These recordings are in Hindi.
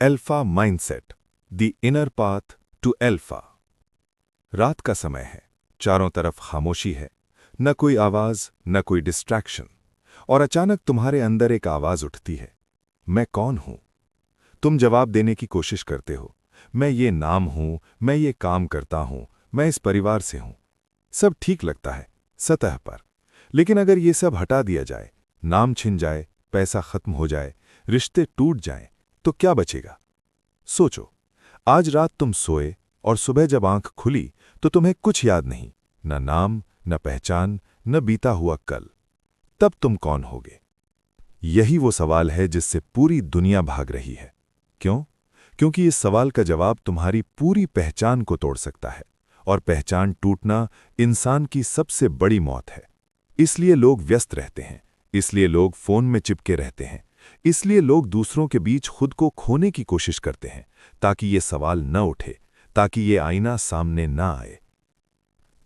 Alpha mindset, the inner path to alpha. रात का समय है, चारों तरफ खामोशी है, न कोई आवाज न कोई डिस्ट्रैक्शन। और अचानक तुम्हारे अंदर एक आवाज उठती है, मैं कौन हूं? तुम जवाब देने की कोशिश करते हो, मैं ये नाम हूं, मैं ये काम करता हूं, मैं इस परिवार से हूं। सब ठीक लगता है सतह पर, लेकिन अगर ये सब हटा दिया जाए, नाम छिन जाए, पैसा खत्म हो जाए, रिश्ते टूट जाएं, तो क्या बचेगा? सोचो, आज रात तुम सोए और सुबह जब आंख खुली तो तुम्हें कुछ याद नहीं, न नाम, न पहचान, न बीता हुआ कल। तब तुम कौन होगे? यही वो सवाल है जिससे पूरी दुनिया भाग रही है। क्यों? क्योंकि इस सवाल का जवाब तुम्हारी पूरी पहचान को तोड़ सकता है, और पहचान टूटना इंसान की सबसे बड़ी मौत है। इसलिए लोग व्यस्त रहते हैं, इसलिए लोग फोन में चिपके रहते हैं, इसलिए लोग दूसरों के बीच खुद को खोने की कोशिश करते हैं, ताकि ये सवाल न उठे, ताकि ये आईना सामने न आए।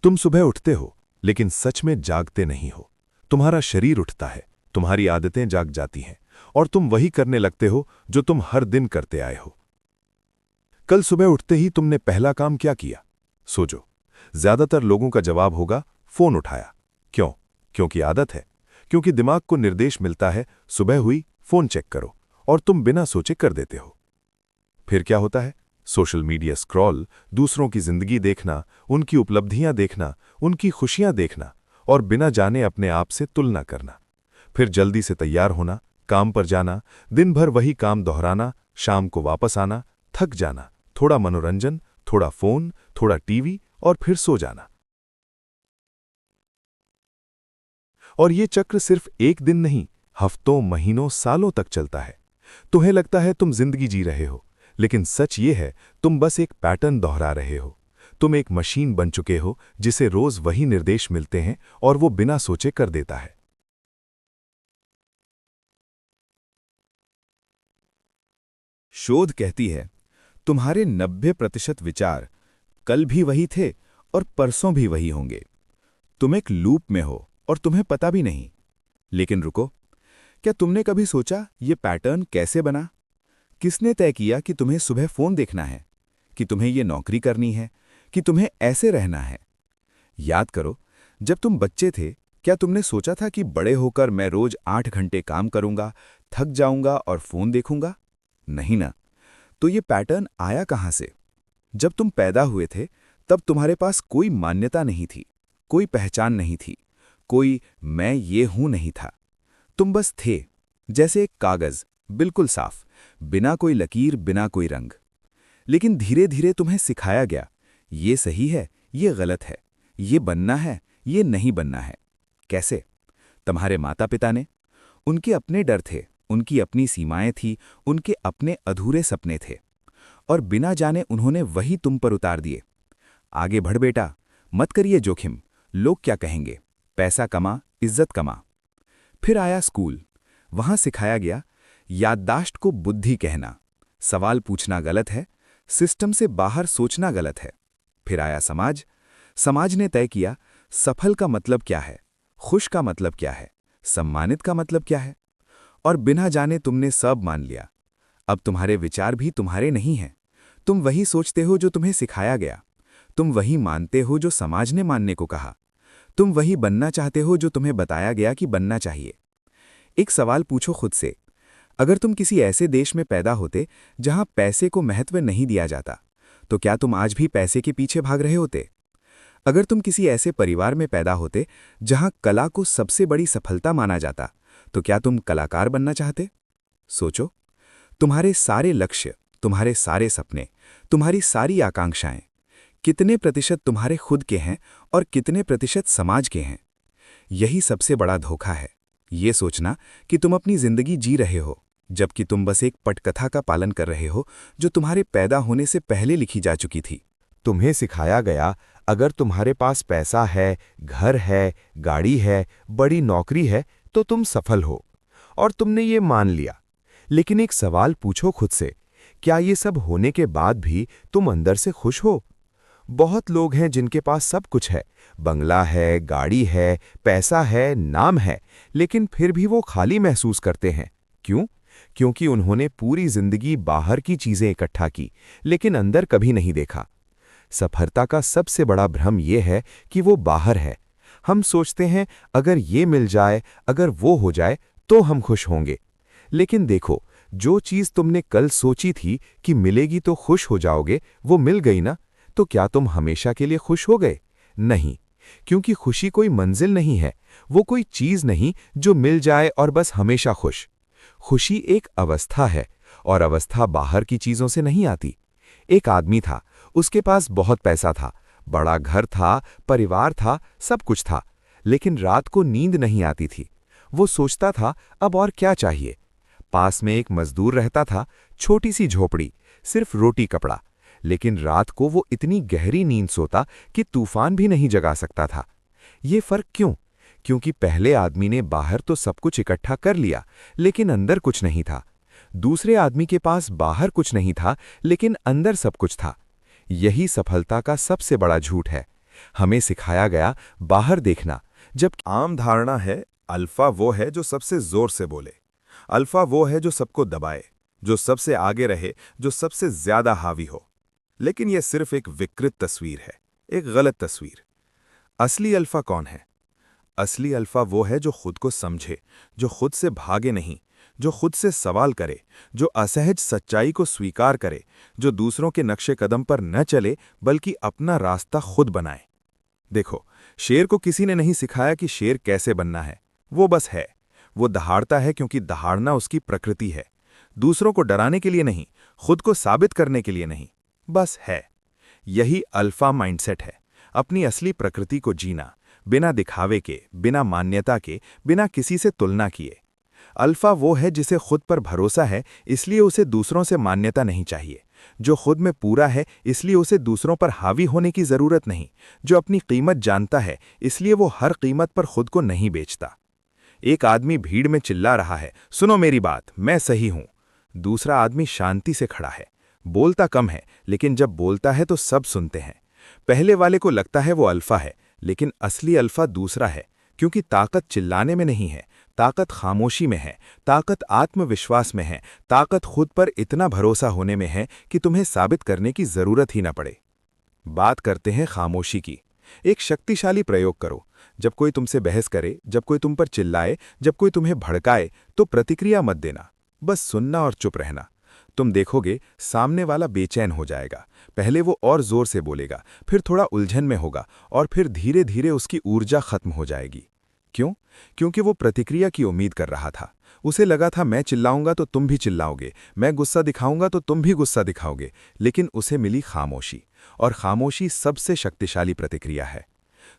तुम सुबह उठते हो, लेकिन सच में जागते नहीं हो। तुम्हारा शरीर उठता है, तुम्हारी आदतें जाग जाती हैं, और तुम वही करने लगते हो जो तुम हर दिन करते आए हो। कल सुबह उठते ही तुमने पहला काम क्या किया? सोचो। ज्यादातर लोगों का जवाब होगा, फोन उठाया। क्यों? क्योंकि आदत है, क्योंकि दिमाग को निर्देश मिलता है, सुबह हुई, फोन चेक करो, और तुम बिना सोचे कर देते हो। फिर क्या होता है? सोशल मीडिया स्क्रॉल, दूसरों की जिंदगी देखना, उनकी उपलब्धियां देखना, उनकी खुशियां देखना, और बिना जाने अपने आप से तुलना करना। फिर जल्दी से तैयार होना, काम पर जाना, दिन भर वही काम दोहराना, शाम को वापस आना, थक जाना, थोड़ा मनोरंजन, थोड़ा फोन, थोड़ा टीवी, और फिर सो जाना। और ये चक्र सिर्फ एक दिन नहीं, हफ्तों, महीनों, सालों तक चलता है। तुम्हें लगता है तुम जिंदगी जी रहे हो, लेकिन सच ये है, तुम बस एक पैटर्न दोहरा रहे हो। तुम एक मशीन बन चुके हो जिसे रोज वही निर्देश मिलते हैं, और वो बिना सोचे कर देता है। शोध कहती है, तुम्हारे 90% विचार कल भी वही थे और परसों भी वही होंगे। तुम एक लूप में हो और तुम्हें पता भी नहीं। लेकिन रुको, क्या तुमने कभी सोचा ये पैटर्न कैसे बना? किसने तय किया कि तुम्हें सुबह फोन देखना है, कि तुम्हें ये नौकरी करनी है, कि तुम्हें ऐसे रहना है? याद करो, जब तुम बच्चे थे, क्या तुमने सोचा था कि बड़े होकर मैं रोज 8 घंटे काम करूंगा, थक जाऊंगा और फोन देखूंगा? नहीं ना। तो ये पैटर्न आया कहां से? जब तुम पैदा हुए थे, तब तुम्हारे पास कोई मान्यता नहीं थी, कोई पहचान नहीं थी, कोई मैं ये हूं नहीं था। तुम बस थे, जैसे एक कागज, बिल्कुल साफ, बिना कोई लकीर, बिना कोई रंग। लेकिन धीरे धीरे तुम्हें सिखाया गया, ये सही है, ये गलत है, ये बनना है, ये नहीं बनना है। कैसे? तुम्हारे माता पिता ने। उनके अपने डर थे, उनकी अपनी सीमाएं थी, उनके अपने अधूरे सपने थे, और बिना जाने उन्होंने वही तुम पर उतार दिए। आगे बढ़ बेटा, मत करिए जोखिम, लोग क्या कहेंगे, पैसा कमा, इज्जत कमा। फिर आया स्कूल, वहां सिखाया गया, याददाश्त को बुद्धि कहना, सवाल पूछना गलत है, सिस्टम से बाहर सोचना गलत है। फिर आया समाज, समाज ने तय किया, सफल का मतलब क्या है, खुश का मतलब क्या है, सम्मानित का मतलब क्या है, और बिना जाने तुमने सब मान लिया। अब तुम्हारे विचार भी तुम्हारे नहीं हैं, तुम वही सोचते हो जो तुम्हें सिखाया गया, तुम वही मानते हो जो समाज ने मानने को कहा, तुम वही बनना चाहते हो जो तुम्हें बताया गया कि बनना चाहिए। एक सवाल पूछो खुद से, अगर तुम किसी ऐसे देश में पैदा होते जहां पैसे को महत्व नहीं दिया जाता, तो क्या तुम आज भी पैसे के पीछे भाग रहे होते? अगर तुम किसी ऐसे परिवार में पैदा होते जहां कला को सबसे बड़ी सफलता माना जाता, तो क्या तुम कलाकार बनना चाहते? सोचो, तुम्हारे सारे लक्ष्य, तुम्हारे सारे सपने, तुम्हारी सारी आकांक्षाएं, कितने प्रतिशत तुम्हारे खुद के हैं और कितने प्रतिशत समाज के हैं? यही सबसे बड़ा धोखा है, ये सोचना कि तुम अपनी जिंदगी जी रहे हो, जबकि तुम बस एक पटकथा का पालन कर रहे हो जो तुम्हारे पैदा होने से पहले लिखी जा चुकी थी। तुम्हें सिखाया गया, अगर तुम्हारे पास पैसा है, घर है, गाड़ी है, बड़ी नौकरी है, तो तुम सफल हो, और तुमने ये मान लिया। लेकिन एक सवाल पूछो खुद से, क्या ये सब होने के बाद भी तुम अंदर से खुश हो? बहुत लोग हैं जिनके पास सब कुछ है, बंगला है, गाड़ी है, पैसा है, नाम है, लेकिन फिर भी वो खाली महसूस करते हैं। क्यों? क्योंकि उन्होंने पूरी जिंदगी बाहर की चीजें इकट्ठा की, लेकिन अंदर कभी नहीं देखा। सफलता का सबसे बड़ा भ्रम यह है कि वो बाहर है। हम सोचते हैं अगर ये मिल जाए, अगर वो हो जाए तो हम खुश होंगे। लेकिन देखो, जो चीज तुमने कल सोची थी कि मिलेगी तो खुश हो जाओगे, वो मिल गई ना, तो क्या तुम हमेशा के लिए खुश हो गए? नहीं, क्योंकि खुशी कोई मंजिल नहीं है, वो कोई चीज नहीं जो मिल जाए और बस हमेशा खुश। खुशी एक अवस्था है, और अवस्था बाहर की चीजों से नहीं आती। एक आदमी था, उसके पास बहुत पैसा था, बड़ा घर था, परिवार था, सब कुछ था, लेकिन रात को नींद नहीं आती थी। वो सोचता था अब और क्या चाहिए। पास में एक मजदूर रहता था, छोटी सी झोपड़ी, सिर्फ रोटी कपड़ा, लेकिन रात को वो इतनी गहरी नींद सोता कि तूफान भी नहीं जगा सकता था। ये फर्क क्यों? क्योंकि पहले आदमी ने बाहर तो सब कुछ इकट्ठा कर लिया, लेकिन अंदर कुछ नहीं था। दूसरे आदमी के पास बाहर कुछ नहीं था, लेकिन अंदर सब कुछ था। यही सफलता का सबसे बड़ा झूठ है। हमें सिखाया गया बाहर देखना, जब आम धारणा है अल्फा वो है जो सबसे जोर से बोले, अल्फा वो है जो सबको दबाए, जो सबसे आगे रहे, जो सबसे ज्यादा हावी हो। लेकिन यह सिर्फ एक विकृत तस्वीर है, एक गलत तस्वीर। असली अल्फा कौन है? असली अल्फा वो है जो खुद को समझे, जो खुद से भागे नहीं, जो खुद से सवाल करे, जो असहज सच्चाई को स्वीकार करे, जो दूसरों के नक्शे कदम पर न चले बल्कि अपना रास्ता खुद बनाए। देखो, शेर को किसी ने नहीं सिखाया कि शेर कैसे बनना है, वो बस है। वो दहाड़ता है क्योंकि दहाड़ना उसकी प्रकृति है। दूसरों को डराने के लिए नहीं, खुद को साबित करने के लिए नहीं, बस है। यही अल्फा माइंडसेट है, अपनी असली प्रकृति को जीना, बिना दिखावे के, बिना मान्यता के, बिना किसी से तुलना किए। अल्फा वो है जिसे खुद पर भरोसा है, इसलिए उसे दूसरों से मान्यता नहीं चाहिए। जो खुद में पूरा है, इसलिए उसे दूसरों पर हावी होने की जरूरत नहीं। जो अपनी कीमत जानता है, इसलिए वो हर कीमत पर खुद को नहीं बेचता। एक आदमी भीड़ में चिल्ला रहा है, सुनो मेरी बात, मैं सही हूं। दूसरा आदमी शांति से खड़ा है, बोलता कम है, लेकिन जब बोलता है तो सब सुनते हैं। पहले वाले को लगता है वो अल्फा है, लेकिन असली अल्फा दूसरा है, क्योंकि ताकत चिल्लाने में नहीं है, ताकत खामोशी में है, ताकत आत्मविश्वास में है, ताकत खुद पर इतना भरोसा होने में है कि तुम्हें साबित करने की जरूरत ही न पड़े। बात करते हैं खामोशी की। एक शक्तिशाली प्रयोग करो। जब कोई तुमसे बहस करे, जब कोई तुम पर चिल्लाए, जब कोई तुम्हें भड़काए, तो प्रतिक्रिया मत देना, बस सुनना और चुप रहना। तुम देखोगे सामने वाला बेचैन हो जाएगा। पहले वो और जोर से बोलेगा, फिर थोड़ा उलझन में होगा, और फिर धीरे धीरे उसकी ऊर्जा खत्म हो जाएगी। क्यों? क्योंकि वो प्रतिक्रिया की उम्मीद कर रहा था। उसे लगा था मैं चिल्लाऊंगा तो तुम भी चिल्लाओगे, मैं गुस्सा दिखाऊंगा तो तुम भी गुस्सा दिखाओगे, लेकिन उसे मिली खामोशी, और खामोशी सबसे शक्तिशाली प्रतिक्रिया है।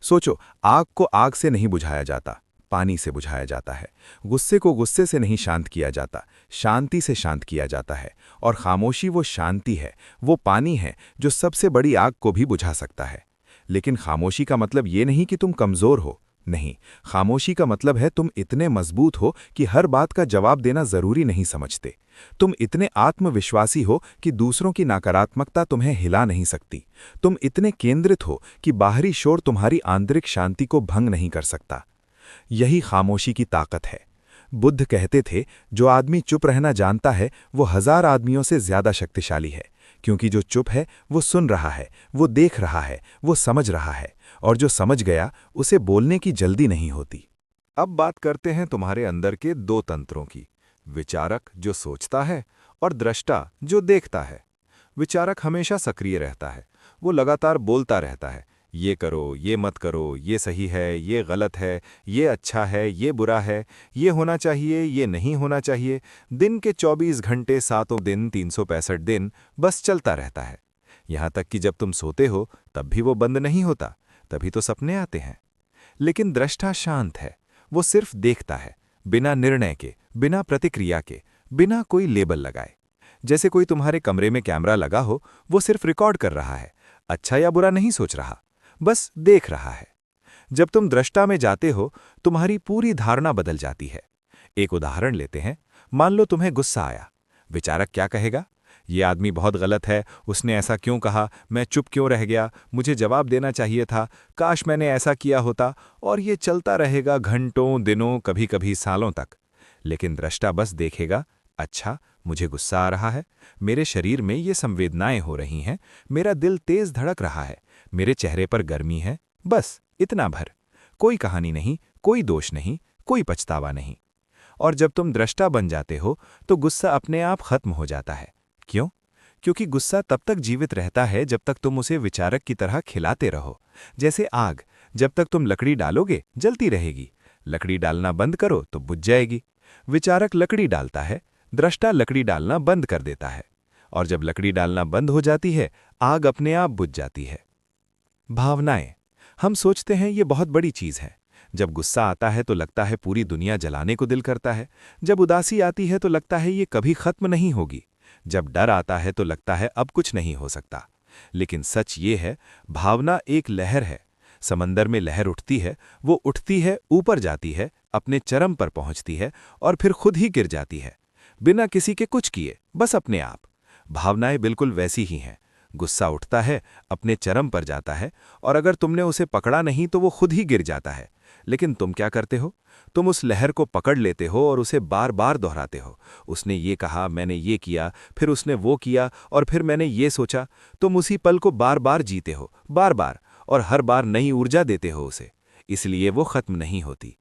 सोचो, आग को आग से नहीं बुझाया जाता, पानी से बुझाया जाता है। गुस्से को गुस्से से नहीं शांत किया जाता, शांति से शांत किया जाता है। और खामोशी वो शांति है, वो पानी है जो सबसे बड़ी आग को भी बुझा सकता है। लेकिन खामोशी का मतलब ये नहीं कि तुम कमजोर हो, नहीं। खामोशी का मतलब है तुम इतने मजबूत हो कि हर बात का जवाब देना जरूरी नहीं समझते। तुम इतने आत्मविश्वासी हो कि दूसरों की नकारात्मकता तुम्हें हिला नहीं सकती। तुम इतने केंद्रित हो कि बाहरी शोर तुम्हारी आंतरिक शांति को भंग नहीं कर सकता। यही खामोशी की ताकत है। बुद्ध कहते थे, जो आदमी चुप रहना जानता है वो 1000 आदमियों से ज्यादा शक्तिशाली है, क्योंकि जो चुप है वो सुन रहा है, वो देख रहा है, वो समझ रहा है, और जो समझ गया उसे बोलने की जल्दी नहीं होती। अब बात करते हैं तुम्हारे अंदर के 2 तंत्रों की, विचारक जो सोचता है और दृष्टा जो देखता है। विचारक हमेशा सक्रिय रहता है, वो लगातार बोलता रहता है, ये करो, ये मत करो, ये सही है, ये गलत है, ये अच्छा है, ये बुरा है, ये होना चाहिए, ये नहीं होना चाहिए। दिन के 24 घंटे 7 दिन 365 दिन बस चलता रहता है। यहाँ तक कि जब तुम सोते हो तब भी वो बंद नहीं होता, तभी तो सपने आते हैं। लेकिन दृष्टा शांत है, वो सिर्फ देखता है, बिना निर्णय के, बिना प्रतिक्रिया के, बिना कोई लेबल लगाए। जैसे कोई तुम्हारे कमरे में कैमरा लगा हो, वो सिर्फ रिकॉर्ड कर रहा है, अच्छा या बुरा नहीं सोच रहा, बस देख रहा है। जब तुम दृष्टा में जाते हो, तुम्हारी पूरी धारणा बदल जाती है। एक उदाहरण लेते हैं। मान लो तुम्हें गुस्सा आया। विचारक क्या कहेगा? ये आदमी बहुत गलत है, उसने ऐसा क्यों कहा, मैं चुप क्यों रह गया, मुझे जवाब देना चाहिए था, काश मैंने ऐसा किया होता। और ये चलता रहेगा घंटों, दिनों, कभी कभी सालों तक। लेकिन दृष्टा बस देखेगा, अच्छा, मुझे गुस्सा आ रहा है, मेरे शरीर में ये संवेदनाएं हो रही हैं, मेरा दिल तेज धड़क रहा है, मेरे चेहरे पर गर्मी है, बस इतना भर। कोई कहानी नहीं, कोई दोष नहीं, कोई पछतावा नहीं। और जब तुम दृष्टा बन जाते हो तो गुस्सा अपने आप खत्म हो जाता है। क्यों? क्योंकि गुस्सा तब तक जीवित रहता है जब तक तुम उसे विचारक की तरह खिलाते रहो। जैसे आग, जब तक तुम लकड़ी डालोगे जलती रहेगी, लकड़ी डालना बंद करो तो बुझ जाएगी। विचारक लकड़ी डालता है, दृष्टा लकड़ी डालना बंद कर देता है, और जब लकड़ी डालना बंद हो जाती है, आग अपने आप बुझ जाती है। भावनाएं, हम सोचते हैं ये बहुत बड़ी चीज है। जब गुस्सा आता है तो लगता है पूरी दुनिया जलाने को दिल करता है। जब उदासी आती है तो लगता है ये कभी खत्म नहीं होगी। जब डर आता है तो लगता है अब कुछ नहीं हो सकता। लेकिन सच ये है, भावना एक लहर है। समंदर में लहर उठती है, वो उठती है, ऊपर जाती है, अपने चरम पर पहुंचती है और फिर खुद ही गिर जाती है, बिना किसी के कुछ किए, बस अपने आप। भावनाएं बिल्कुल वैसी ही हैं। गुस्सा उठता है, अपने चरम पर जाता है, और अगर तुमने उसे पकड़ा नहीं तो वो खुद ही गिर जाता है। लेकिन तुम क्या करते हो? तुम उस लहर को पकड़ लेते हो और उसे बार बार दोहराते हो। उसने ये कहा, मैंने ये किया, फिर उसने वो किया, और फिर मैंने ये सोचा। तुम उसी पल को बार बार जीते हो, बार बार, और हर बार नई ऊर्जा देते हो उसे। इसलिए वो खत्म नहीं होती।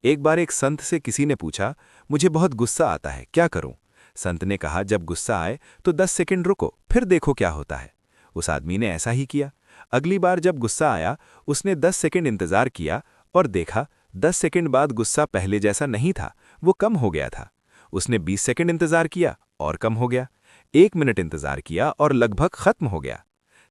एक बार एक संत से किसी ने पूछा, मुझे बहुत गुस्सा आता है, क्या करूं? संत ने कहा, जब गुस्सा आए तो 10 सेकंड रुको, फिर देखो क्या होता है। उस आदमी ने ऐसा ही किया। अगली बार जब गुस्सा आया, उसने 10 सेकंड इंतजार किया और देखा 10 सेकंड बाद गुस्सा पहले जैसा नहीं था, वो कम हो गया था। उसने 20 सेकंड इंतजार किया और कम हो गया। 1 मिनट इंतजार किया और लगभग खत्म हो गया।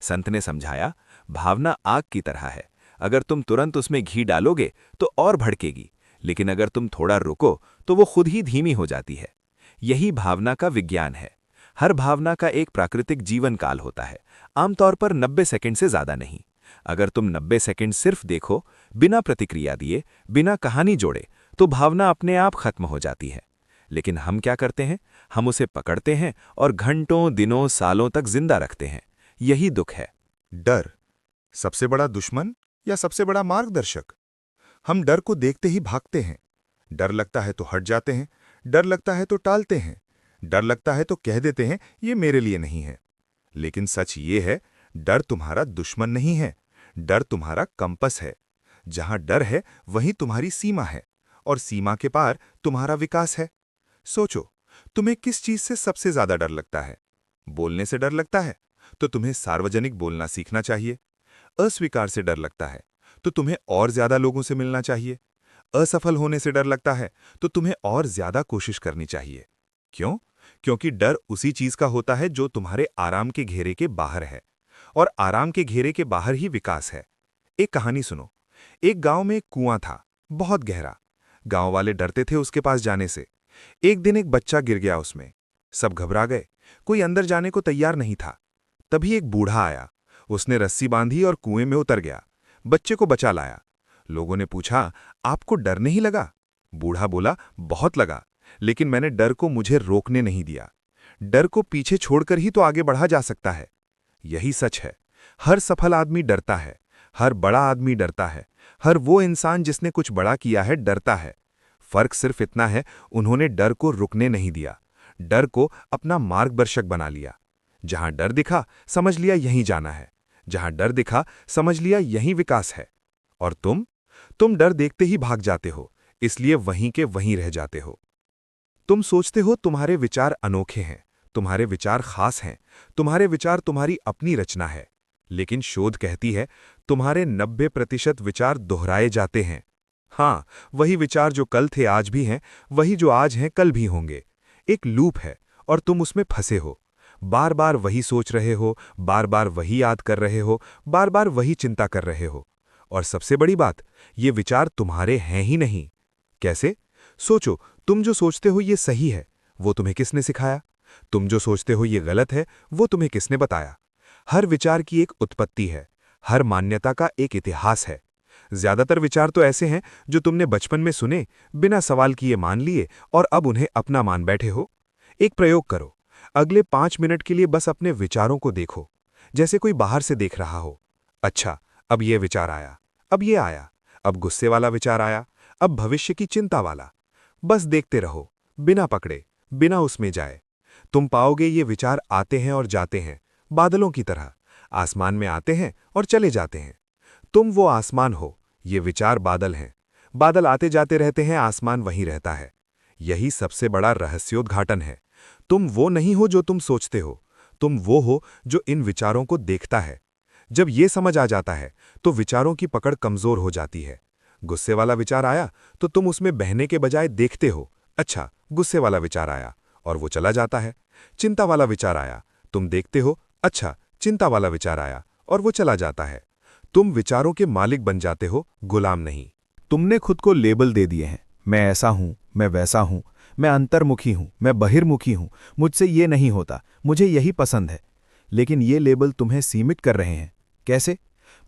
संत ने समझाया, भावना आग की तरह है। अगर तुम तुरंत उसमें घी डालोगे तो और भड़केगी, लेकिन अगर तुम थोड़ा रुको तो वो खुद ही धीमी हो जाती है। यही भावना का विज्ञान है। हर भावना का एक प्राकृतिक जीवन काल होता है, आमतौर पर 90 सेकंड से ज्यादा नहीं। अगर तुम 90 सेकंड सिर्फ देखो, बिना प्रतिक्रिया दिए, बिना कहानी जोड़े, तो भावना अपने आप खत्म हो जाती है। लेकिन हम क्या करते हैं? हम उसे पकड़ते हैं और घंटों, दिनों, सालों तक जिंदा रखते हैं। यही दुख है। डर सबसे बड़ा दुश्मन या सबसे बड़ा मार्गदर्शक? हम डर को देखते ही भागते हैं। डर लगता है तो हट जाते हैं, डर लगता है तो टालते हैं, डर लगता है तो कह देते हैं ये मेरे लिए नहीं है। लेकिन सच ये है, डर तुम्हारा दुश्मन नहीं है, डर तुम्हारा कंपस है। जहां डर है वहीं तुम्हारी सीमा है, और सीमा के पार तुम्हारा विकास है। सोचो, तुम्हें किस चीज से सबसे ज्यादा डर लगता है? बोलने से डर लगता है तो तुम्हें सार्वजनिक बोलना सीखना चाहिए। अस्वीकार से डर लगता है तो तुम्हें और ज्यादा लोगों से मिलना चाहिए। असफल होने से डर लगता है तो तुम्हें और ज्यादा कोशिश करनी चाहिए। क्यों? क्योंकि डर उसी चीज का होता है जो तुम्हारे आराम के घेरे के बाहर है, और आराम के घेरे के बाहर ही विकास है। एक कहानी सुनो। एक गांव में एक कुआं था, बहुत गहरा। गांव वाले डरते थे उसके पास जाने से। एक दिन एक बच्चा गिर गया उसमें। सब घबरा गए, कोई अंदर जाने को तैयार नहीं था। तभी एक बूढ़ा आया, उसने रस्सी बांधी और कुएं में उतर गया, बच्चे को बचा लाया। लोगों ने पूछा, आपको डर नहीं लगा? बूढ़ा बोला, बहुत लगा, लेकिन मैंने डर को मुझे रोकने नहीं दिया। डर को पीछे छोड़कर ही तो आगे बढ़ा जा सकता है। यही सच है। हर सफल आदमी डरता है, हर बड़ा आदमी डरता है, हर वो इंसान जिसने कुछ बड़ा किया है डरता है। फर्क सिर्फ इतना है, उन्होंने डर को रुकने नहीं दिया, डर को अपना मार्गदर्शक बना लिया। जहां डर दिखा, समझ लिया यहीं जाना है। जहां डर दिखा, समझ लिया यहीं विकास है। और तुम डर देखते ही भाग जाते हो, इसलिए वहीं के वहीं रह जाते हो। तुम सोचते हो तुम्हारे विचार अनोखे हैं, तुम्हारे विचार खास हैं, तुम्हारे विचार तुम्हारी अपनी रचना है। लेकिन शोध कहती है, तुम्हारे 90% विचार दोहराए जाते हैं। हाँ, वही विचार जो कल थे आज भी हैं, वही जो आज हैं कल भी होंगे। एक लूप है और तुम उसमें फंसे हो। बार बार वही सोच रहे हो, बार बार वही याद कर रहे हो, बार बार वही चिंता कर रहे हो। और सबसे बड़ी बात, ये विचार तुम्हारे हैं ही नहीं। कैसे? सोचो, तुम जो सोचते हो ये सही है, वो तुम्हें किसने सिखाया? तुम जो सोचते हो ये गलत है, वो तुम्हें किसने बताया? हर विचार की एक उत्पत्ति है, हर मान्यता का एक इतिहास है। ज्यादातर विचार तो ऐसे हैं जो तुमने बचपन में सुने, बिना सवाल किए मान लिए और अब उन्हें अपना मान बैठे हो। एक प्रयोग करो, अगले 5 मिनट के लिए बस अपने विचारों को देखो, जैसे कोई बाहर से देख रहा हो। अच्छा, अब ये विचार आया, अब ये आया, अब गुस्से वाला विचार आया, अब भविष्य की चिंता वाला। बस देखते रहो, बिना पकड़े, बिना उसमें जाए। तुम पाओगे ये विचार आते हैं और जाते हैं, बादलों की तरह, आसमान में आते हैं और चले जाते हैं। तुम वो आसमान हो, ये विचार बादल हैं। बादल आते जाते रहते हैं, आसमान वहीं रहता है। यही सबसे बड़ा रहस्योद्घाटन है। तुम वो नहीं हो जो तुम सोचते हो, तुम वो हो जो इन विचारों को देखता है। जब ये समझ आ जाता है तो विचारों की पकड़ कमजोर हो जाती है। गुस्से वाला विचार आया तो तुम उसमें बहने के बजाय देखते हो, अच्छा गुस्से वाला विचार आया, और वो चला जाता है। चिंता वाला विचार आया, तुम देखते हो, अच्छा चिंता वाला विचार आया, और वो चला जाता है। तुम विचारों के मालिक बन जाते हो, गुलाम नहीं। तुमने खुद को लेबल दे दिए हैं, मैं ऐसा हूं, मैं वैसा हूं, मैं अंतर्मुखी हूं, मैं बहिर्मुखी हूं, मुझसे ये नहीं होता, मुझे यही पसंद है। लेकिन ये लेबल तुम्हें सीमित कर रहे हैं। कैसे?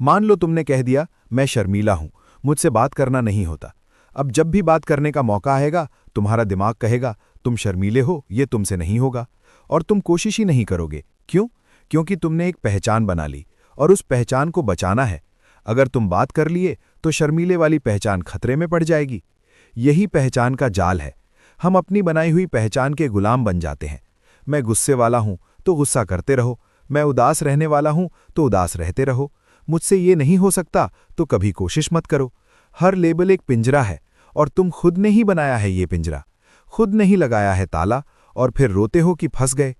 मान लो तुमने कह दिया, मैं शर्मीला हूं, मुझसे बात करना नहीं होता। अब जब भी बात करने का मौका आएगा, तुम्हारा दिमाग कहेगा, तुम शर्मीले हो, ये तुमसे नहीं होगा। और तुम कोशिश ही नहीं करोगे। क्यों? क्योंकि तुमने एक पहचान बना ली, और उस पहचान को बचाना है। अगर तुम बात कर लिए तो शर्मीले वाली पहचान खतरे में पड़ जाएगी। यही पहचान का जाल है। हम अपनी बनाई हुई पहचान के गुलाम बन जाते हैं। मैं गुस्से वाला हूं तो गुस्सा करते रहो, मैं उदास रहने वाला हूं तो उदास रहते रहो, मुझसे ये नहीं हो सकता तो कभी कोशिश मत करो। हर लेबल एक पिंजरा है, और तुम खुद ने ही बनाया है ये पिंजरा, खुद नहीं लगाया है ताला, और फिर रोते हो कि फंस गए।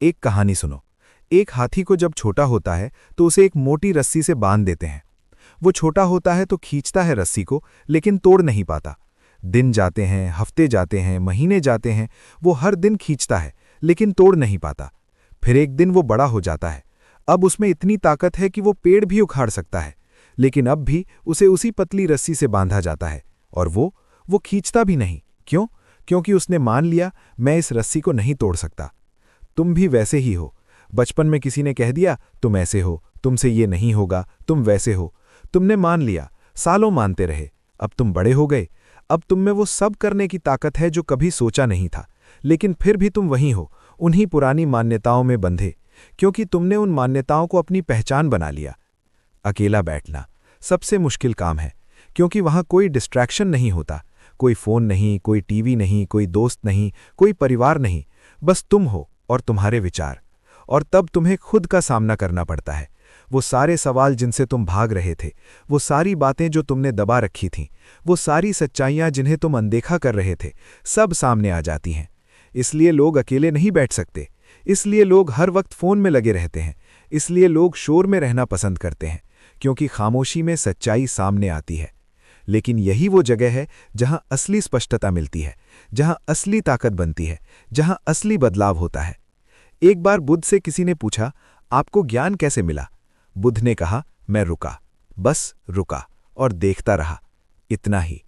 एक कहानी सुनो। एक हाथी को जब छोटा होता है तो उसे एक मोटी रस्सी से बांध देते हैं। वो छोटा होता है तो खींचता है रस्सी को, लेकिन तोड़ नहीं पाता। दिन जाते हैं, हफ्ते जाते हैं, महीने जाते हैं, वो हर दिन खींचता है लेकिन तोड़ नहीं पाता। फिर एक दिन वो बड़ा हो जाता है। अब उसमें इतनी ताकत है कि वो पेड़ भी उखाड़ सकता है, लेकिन अब भी उसे उसी पतली रस्सी से बांधा जाता है, और वो खींचता भी नहीं। क्यों? क्योंकि उसने मान लिया, मैं इस रस्सी को नहीं तोड़ सकता। तुम भी वैसे ही हो। बचपन में किसी ने कह दिया, तुम ऐसे हो, तुमसे ये नहीं होगा, तुम वैसे हो। तुमने मान लिया, सालों मानते रहे। अब तुम बड़े हो गए, अब तुम में वो सब करने की ताकत है जो कभी सोचा नहीं था, लेकिन फिर भी तुम वहीं हो, उन्हीं पुरानी मान्यताओं में बंधे, क्योंकि तुमने उन मान्यताओं को अपनी पहचान बना लिया। अकेला बैठना सबसे मुश्किल काम है, क्योंकि वहां कोई डिस्ट्रैक्शन नहीं होता, कोई फोन नहीं, कोई टीवी नहीं, कोई दोस्त नहीं, कोई परिवार नहीं, बस तुम हो और तुम्हारे विचार। और तब तुम्हें खुद का सामना करना पड़ता है। वो सारे सवाल जिनसे तुम भाग रहे थे, वो सारी बातें जो तुमने दबा रखी थीं, वो सारी सच्चाइयां जिन्हें तुम अनदेखा कर रहे थे, सब सामने आ जाती हैं। इसलिए लोग अकेले नहीं बैठ सकते, इसलिए लोग हर वक्त फ़ोन में लगे रहते हैं, इसलिए लोग शोर में रहना पसंद करते हैं, क्योंकि खामोशी में सच्चाई सामने आती है। लेकिन यही वो जगह है जहां असली स्पष्टता मिलती है, जहां असली ताकत बनती है, जहां असली बदलाव होता है। एक बार बुद्ध से किसी ने पूछा, आपको ज्ञान कैसे मिला? बुद्ध ने कहा, मैं रुका, बस रुका और देखता रहा, इतना ही।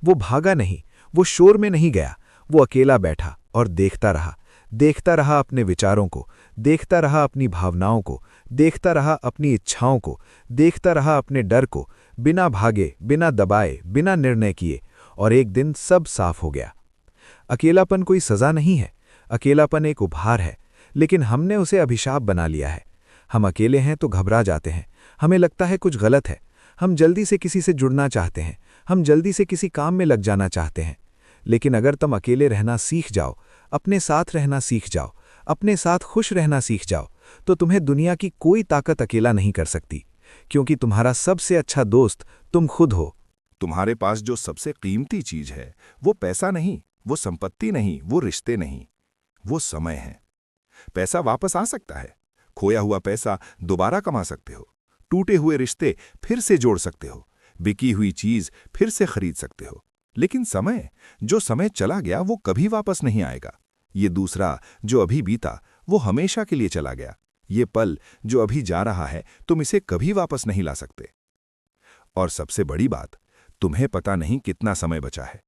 वो भागा नहीं, वो शोर में नहीं गया, वो अकेला बैठा और देखता रहा अपने विचारों को, देखता रहा अपनी भावनाओं को, देखता रहा अपनी इच्छाओं को, देखता रहा अपने डर को, बिना भागे, बिना दबाए, बिना निर्णय किए, और एक दिन सब साफ हो गया। अकेलापन कोई सजा नहीं है, अकेलापन एक उपहार है, लेकिन हमने उसे अभिशाप बना लिया है। हम अकेले हैं तो घबरा जाते हैं, हमें लगता है कुछ गलत है, हम जल्दी से किसी से जुड़ना चाहते हैं, हम जल्दी से किसी काम में लग जाना चाहते हैं। लेकिन अगर तुम अकेले रहना सीख जाओ, अपने साथ रहना सीख जाओ, अपने साथ खुश रहना सीख जाओ, तो तुम्हें दुनिया की कोई ताकत अकेला नहीं कर सकती, क्योंकि तुम्हारा सबसे अच्छा दोस्त तुम खुद हो। तुम्हारे पास जो सबसे कीमती चीज है, वो पैसा नहीं, वो संपत्ति नहीं, वो रिश्ते नहीं, वो समय है। पैसा वापस आ सकता है, खोया हुआ पैसा दोबारा कमा सकते हो, टूटे हुए रिश्ते फिर से जोड़ सकते हो, बिकी हुई चीज फिर से खरीद सकते हो। लेकिन समय, जो समय चला गया वो कभी वापस नहीं आएगा। ये दूसरा जो अभी बीता वो हमेशा के लिए चला गया। ये पल जो अभी जा रहा है तुम इसे कभी वापस नहीं ला सकते। और सबसे बड़ी बात, तुम्हें पता नहीं कितना समय बचा है।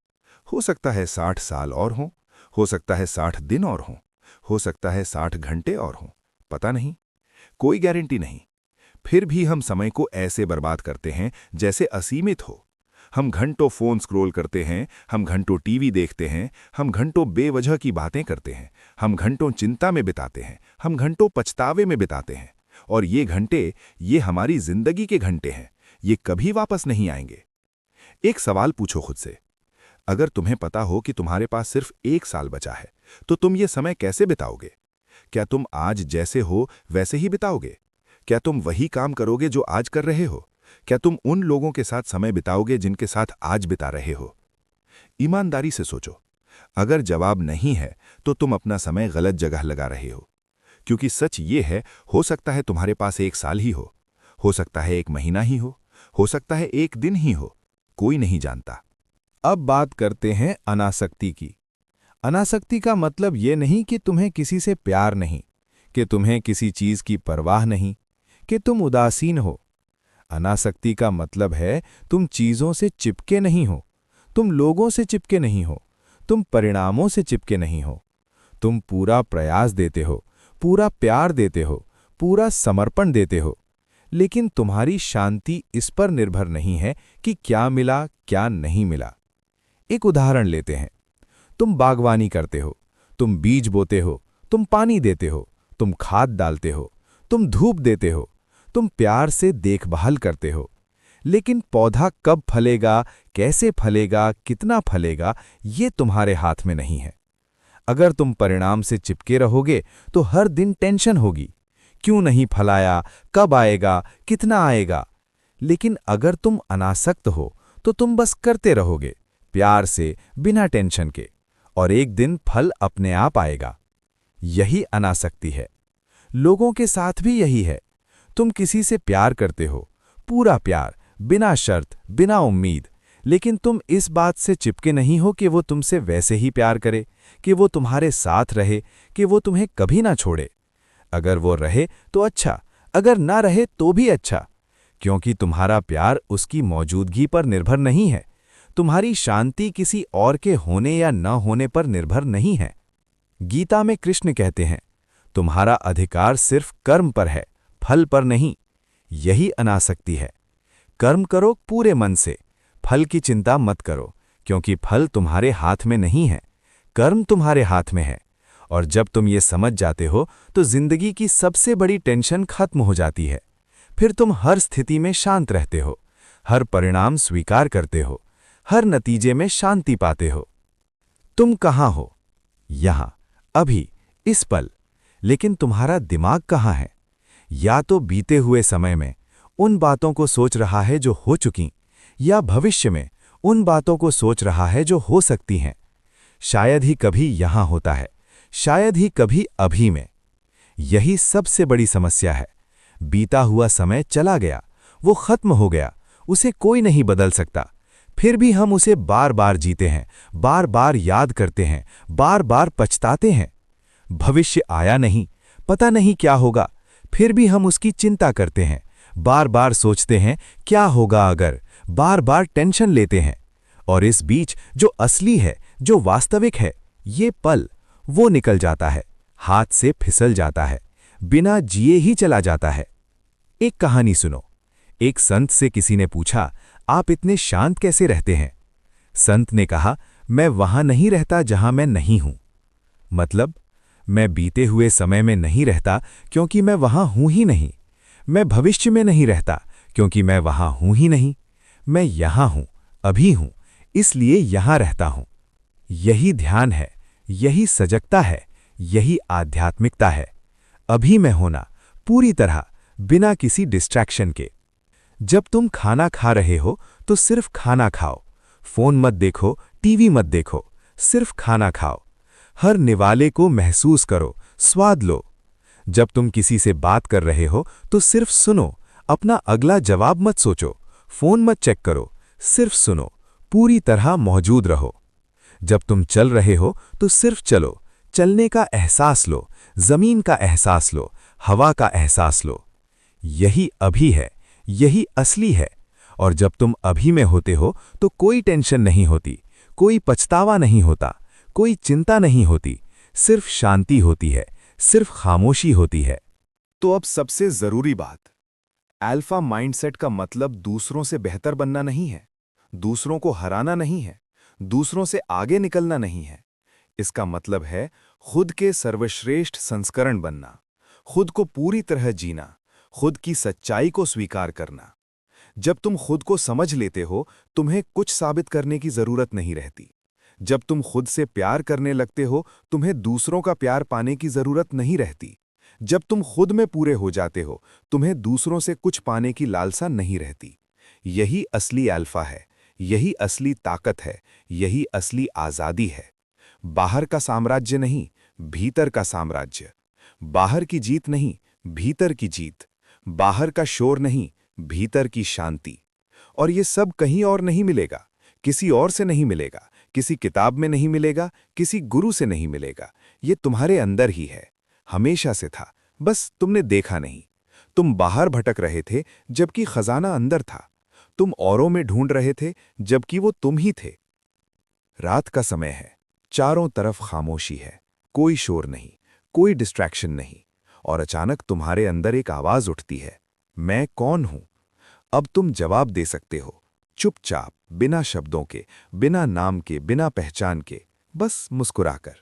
हो सकता है 60 साल और हो सकता है 60 दिन और हो सकता है 60 घंटे और हों, पता नहीं, कोई गारंटी नहीं। फिर भी हम समय को ऐसे बर्बाद करते हैं जैसे असीमित हो। हम घंटों फोन स्क्रॉल करते हैं, हम घंटों टीवी देखते हैं, हम घंटों बेवजह की बातें करते हैं, हम घंटों चिंता में बिताते हैं, हम घंटों पछतावे में बिताते हैं। और ये घंटे, ये हमारी जिंदगी के घंटे हैं, ये कभी वापस नहीं आएंगे। एक सवाल पूछो खुद से, अगर तुम्हें पता हो कि तुम्हारे पास सिर्फ 1 साल बचा है, तो तुम ये समय कैसे बिताओगे? क्या तुम आज जैसे हो वैसे ही बिताओगे? क्या तुम वही काम करोगे जो आज कर रहे हो? क्या तुम उन लोगों के साथ समय बिताओगे जिनके साथ आज बिता रहे हो? ईमानदारी से सोचो। अगर जवाब नहीं है, तो तुम अपना समय गलत जगह लगा रहे हो। क्योंकि सच ये है, हो सकता है तुम्हारे पास 1 साल ही हो सकता है 1 महीना ही हो सकता है 1 दिन ही हो, कोई नहीं जानता। अब बात करते हैं अनासक्ति की। अनासक्ति का मतलब ये नहीं कि तुम्हें किसी से प्यार नहीं, कि तुम्हें किसी चीज की परवाह नहीं, कि तुम उदासीन हो। अनासक्ति का मतलब है तुम चीजों से चिपके नहीं हो, तुम लोगों से चिपके नहीं हो, तुम परिणामों से चिपके नहीं हो। तुम पूरा प्रयास देते हो, पूरा प्यार देते हो, पूरा समर्पण देते हो, लेकिन तुम्हारी शांति इस पर निर्भर नहीं है कि क्या मिला क्या नहीं मिला। एक उदाहरण लेते हैं। तुम बागवानी करते हो, तुम बीज बोते हो, तुम पानी देते हो, तुम खाद डालते हो, तुम धूप देते हो, तुम प्यार से देखभाल करते हो, लेकिन पौधा कब फलेगा, कैसे फलेगा, कितना फलेगा, ये तुम्हारे हाथ में नहीं है। अगर तुम परिणाम से चिपके रहोगे तो हर दिन टेंशन होगी, क्यों नहीं फलाया, कब आएगा, कितना आएगा। लेकिन अगर तुम अनासक्त हो तो तुम बस करते रहोगे, प्यार से, बिना टेंशन के, और एक दिन फल अपने आप आएगा। यही अनासक्ति है। लोगों के साथ भी यही है। तुम किसी से प्यार करते हो, पूरा प्यार, बिना शर्त, बिना उम्मीद, लेकिन तुम इस बात से चिपके नहीं हो कि वो तुमसे वैसे ही प्यार करे, कि वो तुम्हारे साथ रहे, कि वो तुम्हें कभी ना छोड़े। अगर वो रहे तो अच्छा, अगर ना रहे तो भी अच्छा, क्योंकि तुम्हारा प्यार उसकी मौजूदगी पर निर्भर नहीं है। तुम्हारी शांति किसी और के होने या न होने पर निर्भर नहीं है। गीता में कृष्ण कहते हैं, तुम्हारा अधिकार सिर्फ कर्म पर है, फल पर नहीं। यही अनासक्ति है। कर्म करो पूरे मन से, फल की चिंता मत करो, क्योंकि फल तुम्हारे हाथ में नहीं है, कर्म तुम्हारे हाथ में है। और जब तुम ये समझ जाते हो तो जिंदगी की सबसे बड़ी टेंशन खत्म हो जाती है। फिर तुम हर स्थिति में शांत रहते हो, हर परिणाम स्वीकार करते हो, हर नतीजे में शांति पाते हो। तुम कहाँ हो? यहां, अभी, इस पल। लेकिन तुम्हारा दिमाग कहाँ है? या तो बीते हुए समय में उन बातों को सोच रहा है जो हो चुकी, या भविष्य में उन बातों को सोच रहा है जो हो सकती हैं। शायद ही कभी यहां होता है, शायद ही कभी अभी में। यही सबसे बड़ी समस्या है। बीता हुआ समय चला गया, वो खत्म हो गया, उसे कोई नहीं बदल सकता। फिर भी हम उसे बार बार जीते हैं, बार बार याद करते हैं, बार बार पछताते हैं। भविष्य आया नहीं, पता नहीं क्या होगा, फिर भी हम उसकी चिंता करते हैं, बार बार सोचते हैं क्या होगा अगर, बार बार टेंशन लेते हैं। और इस बीच जो असली है, जो वास्तविक है, ये पल, वो निकल जाता है, हाथ से फिसल जाता है, बिना जिए ही चला जाता है। एक कहानी सुनो। एक संत से किसी ने पूछा, आप इतने शांत कैसे रहते हैं? संत ने कहा, मैं वहां नहीं रहता जहां मैं नहीं हूं। मतलब, मैं बीते हुए समय में नहीं रहता क्योंकि मैं वहां हूं ही नहीं। मैं भविष्य में नहीं रहता क्योंकि मैं वहां हूं ही नहीं। मैं यहां हूं, अभी हूं, इसलिए यहां रहता हूं। यही ध्यान है, यही सजगता है, यही आध्यात्मिकता है। अभी में होना, पूरी तरह, बिना किसी डिस्ट्रैक्शन के। जब तुम खाना खा रहे हो तो सिर्फ खाना खाओ, फोन मत देखो, टीवी मत देखो, सिर्फ खाना खाओ। हर निवाले को महसूस करो, स्वाद लो। जब तुम किसी से बात कर रहे हो तो सिर्फ सुनो, अपना अगला जवाब मत सोचो, फोन मत चेक करो, सिर्फ सुनो, पूरी तरह मौजूद रहो। जब तुम चल रहे हो तो सिर्फ चलो, चलने का एहसास लो, जमीन का एहसास लो, हवा का एहसास लो। यही अभी है, यही असली है। और जब तुम अभी में होते हो तो कोई टेंशन नहीं होती, कोई पछतावा नहीं होता, कोई चिंता नहीं होती, सिर्फ शांति होती है, सिर्फ खामोशी होती है। तो अब सबसे जरूरी बात, अल्फा माइंडसेट का मतलब दूसरों से बेहतर बनना नहीं है, दूसरों को हराना नहीं है, दूसरों से आगे निकलना नहीं है। इसका मतलब है खुद के सर्वश्रेष्ठ संस्करण बनना, खुद को पूरी तरह जीना, खुद की सच्चाई को स्वीकार करना। जब तुम खुद को समझ लेते हो, तुम्हें कुछ साबित करने की जरूरत नहीं रहती। जब तुम खुद से प्यार करने लगते हो, तुम्हें दूसरों का प्यार पाने की जरूरत नहीं रहती। जब तुम खुद में पूरे हो जाते हो, तुम्हें दूसरों से कुछ पाने की लालसा नहीं रहती। यही असली अल्फा है, यही असली ताकत है, यही असली आजादी है। बाहर का साम्राज्य नहीं, भीतर का साम्राज्य। बाहर की जीत नहीं, भीतर की जीत। बाहर का शोर नहीं, भीतर की शांति। और ये सब कहीं और नहीं मिलेगा, किसी और से नहीं मिलेगा, किसी किताब में नहीं मिलेगा, किसी गुरु से नहीं मिलेगा। ये तुम्हारे अंदर ही है, हमेशा से था, बस तुमने देखा नहीं। तुम बाहर भटक रहे थे जबकि खजाना अंदर था। तुम औरों में ढूंढ रहे थे जबकि वो तुम ही थे। रात का समय है, चारों तरफ खामोशी है, कोई शोर नहीं, कोई डिस्ट्रैक्शन नहीं। और अचानक तुम्हारे अंदर एक आवाज उठती है, मैं कौन हूं? अब तुम जवाब दे सकते हो, चुपचाप, बिना शब्दों के, बिना नाम के, बिना पहचान के, बस मुस्कुराकर।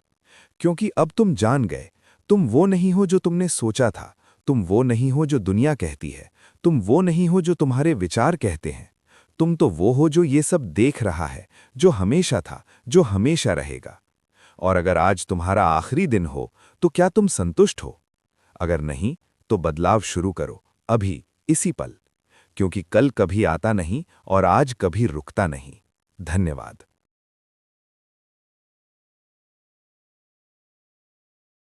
क्योंकि अब तुम जान गए, तुम वो नहीं हो जो तुमने सोचा था, तुम वो नहीं हो जो दुनिया कहती है, तुम वो नहीं हो जो तुम्हारे विचार कहते हैं। तुम तो वो हो जो ये सब देख रहा है, जो हमेशा था, जो हमेशा रहेगा। और अगर आज तुम्हारा आखिरी दिन हो, तो क्या तुम संतुष्ट हो? अगर नहीं, तो बदलाव शुरू करो, अभी, इसी पल। क्योंकि कल कभी आता नहीं और आज कभी रुकता नहीं। धन्यवाद।